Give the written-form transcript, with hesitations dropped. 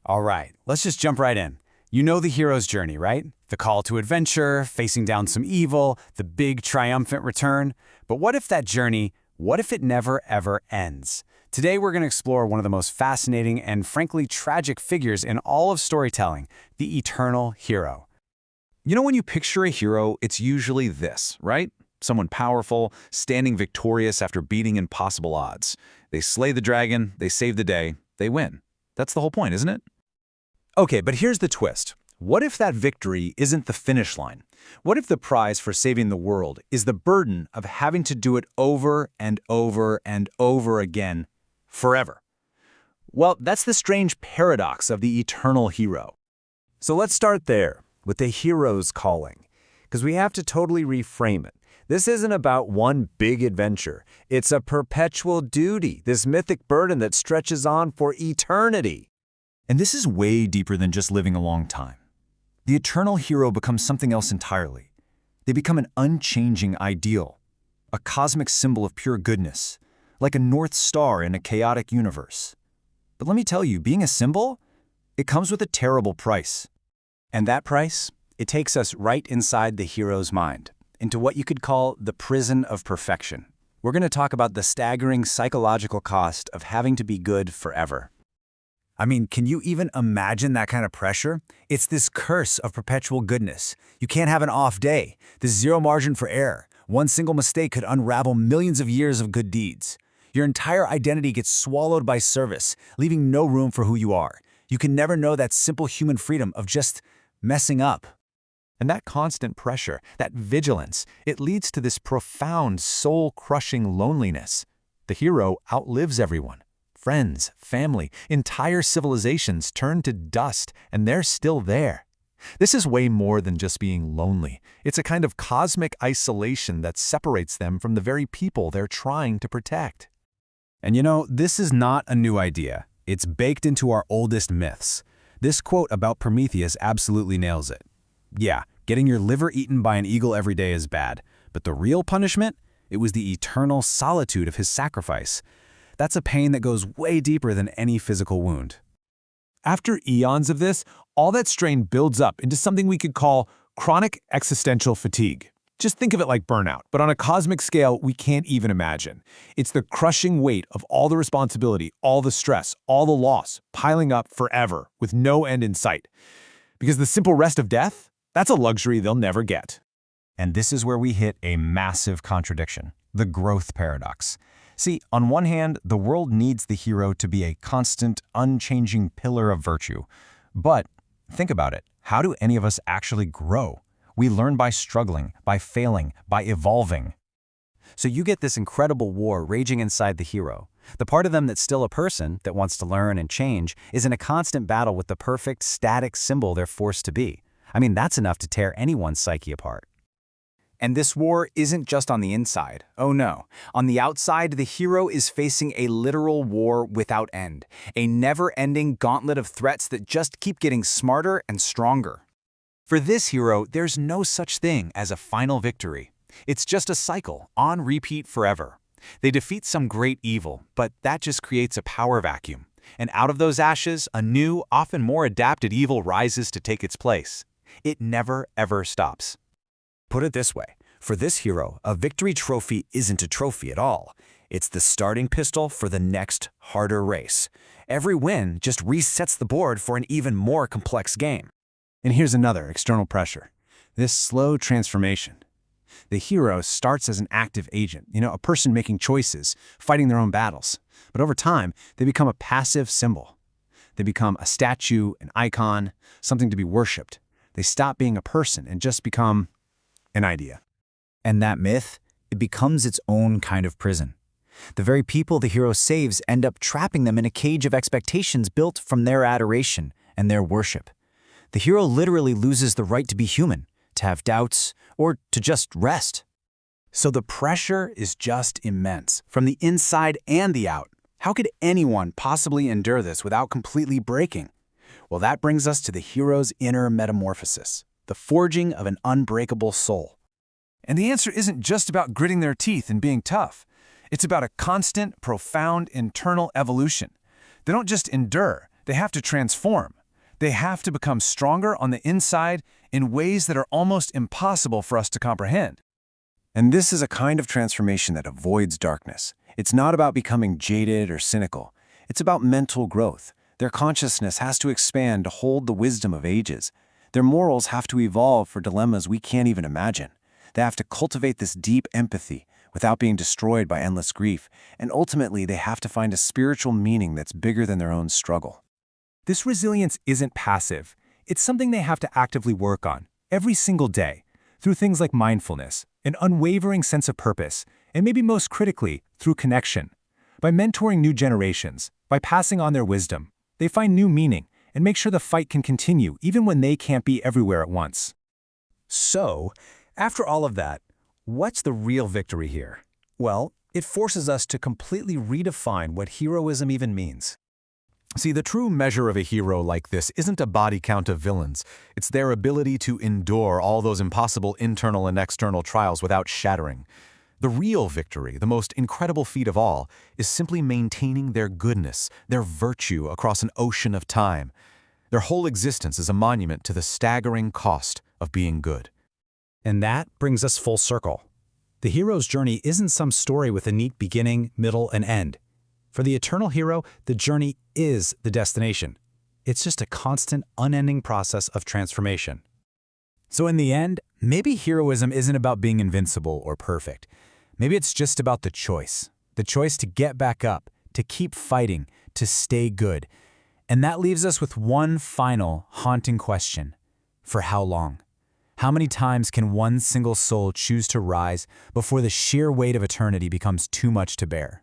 All right, let's just jump right in. You know the hero's journey, right? The call to adventure, facing down some evil, the big triumphant return. But what if that journey, what if it never ever ends? Today we're going to explore one of the most fascinating and frankly tragic figures in all of storytelling, the eternal hero. You know, when you picture a hero, it's usually this, right? Someone powerful, standing victorious after beating impossible odds. They slay the dragon, they save the day, they win. That's the whole point, isn't it? Okay, but here's the twist. What if that victory isn't the finish line? What if the prize for saving the world is the burden of having to do it over and over and over again, forever? Well, that's the strange paradox of the eternal hero. So let's start there, with the hero's calling, because we have to totally reframe it. This isn't about one big adventure. It's a perpetual duty, this mythic burden that stretches on for eternity. And this is way deeper than just living a long time. The eternal hero becomes something else entirely. They become an unchanging ideal, a cosmic symbol of pure goodness, like a North Star in a chaotic universe. But let me tell you, being a symbol, it comes with a terrible price. And that price? It takes us right inside the hero's mind, into what you could call the prison of perfection. We're going to talk about the staggering psychological cost of having to be good forever. I mean, can you even imagine that kind of pressure? It's this curse of perpetual goodness. You can't have an off day. There's zero margin for error. One single mistake could unravel millions of years of good deeds. Your entire identity gets swallowed by service, leaving no room for who you are. You can never know that simple human freedom of just messing up. And that constant pressure, that vigilance, it leads to this profound, soul-crushing loneliness. The hero outlives everyone. Friends, family, entire civilizations turn to dust, and they're still there. This is way more than just being lonely. It's a kind of cosmic isolation that separates them from the very people they're trying to protect. And you know, this is not a new idea. It's baked into our oldest myths. This quote about Prometheus absolutely nails it. Yeah, getting your liver eaten by an eagle every day is bad, but the real punishment? It was the eternal solitude of his sacrifice. That's a pain that goes way deeper than any physical wound. After eons of this, all that strain builds up into something we could call chronic existential fatigue. Just think of it like burnout, but on a cosmic scale we can't even imagine. It's the crushing weight of all the responsibility, all the stress, all the loss, piling up forever with no end in sight. Because the simple rest of death, that's a luxury they'll never get. And this is where we hit a massive contradiction, the growth paradox. See, on one hand, the world needs the hero to be a constant, unchanging pillar of virtue. But think about it. How do any of us actually grow? We learn by struggling, by failing, by evolving. So you get this incredible war raging inside the hero. The part of them that's still a person, that wants to learn and change, is in a constant battle with the perfect, static symbol they're forced to be. I mean, that's enough to tear anyone's psyche apart. And this war isn't just on the inside. Oh no. On the outside, the hero is facing a literal war without end. A never-ending gauntlet of threats that just keep getting smarter and stronger. For this hero, there's no such thing as a final victory. It's just a cycle, on repeat forever. They defeat some great evil, but that just creates a power vacuum. And out of those ashes, a new, often more adapted evil rises to take its place. It never, ever stops. Put it this way, for this hero, a victory trophy isn't a trophy at all. It's the starting pistol for the next, harder race. Every win just resets the board for an even more complex game. And here's another external pressure, this slow transformation. The hero starts as an active agent, a person making choices, fighting their own battles. But over time, they become a passive symbol. They become a statue, an icon, something to be worshipped. They stop being a person and just become an idea. And that myth, it becomes its own kind of prison. The very people the hero saves end up trapping them in a cage of expectations built from their adoration and their worship. The hero literally loses the right to be human, to have doubts, or to just rest. So the pressure is just immense, from the inside and the out. How could anyone possibly endure this without completely breaking? Well, that brings us to the hero's inner metamorphosis, the forging of an unbreakable soul. And the answer isn't just about gritting their teeth and being tough. It's about a constant, profound internal evolution. They don't just endure, They have to transform. They have to become stronger on the inside in ways that are almost impossible for us to comprehend. And this is a kind of transformation that avoids darkness. It's not about becoming jaded or cynical. It's about mental growth. Their consciousness has to expand to hold the wisdom of ages. Their morals have to evolve for dilemmas we can't even imagine. They have to cultivate this deep empathy without being destroyed by endless grief, and ultimately they have to find a spiritual meaning that's bigger than their own struggle. This resilience isn't passive. It's something they have to actively work on, every single day, through things like mindfulness, an unwavering sense of purpose, and maybe most critically, through connection. By mentoring new generations, by passing on their wisdom, they find new meaning and make sure the fight can continue even when they can't be everywhere at once. So, after all of that, what's the real victory here? Well, it forces us to completely redefine what heroism even means. See, the true measure of a hero like this isn't a body count of villains. It's their ability to endure all those impossible internal and external trials without shattering. The real victory, the most incredible feat of all, is simply maintaining their goodness, their virtue across an ocean of time. Their whole existence is a monument to the staggering cost of being good. And that brings us full circle. The hero's journey isn't some story with a neat beginning, middle, and end. For the eternal hero, the journey is the destination. It's just a constant, unending process of transformation. So in the end, maybe heroism isn't about being invincible or perfect. Maybe it's just about the choice to get back up, to keep fighting, to stay good. And that leaves us with one final, haunting question. For how long? How many times can one single soul choose to rise before the sheer weight of eternity becomes too much to bear?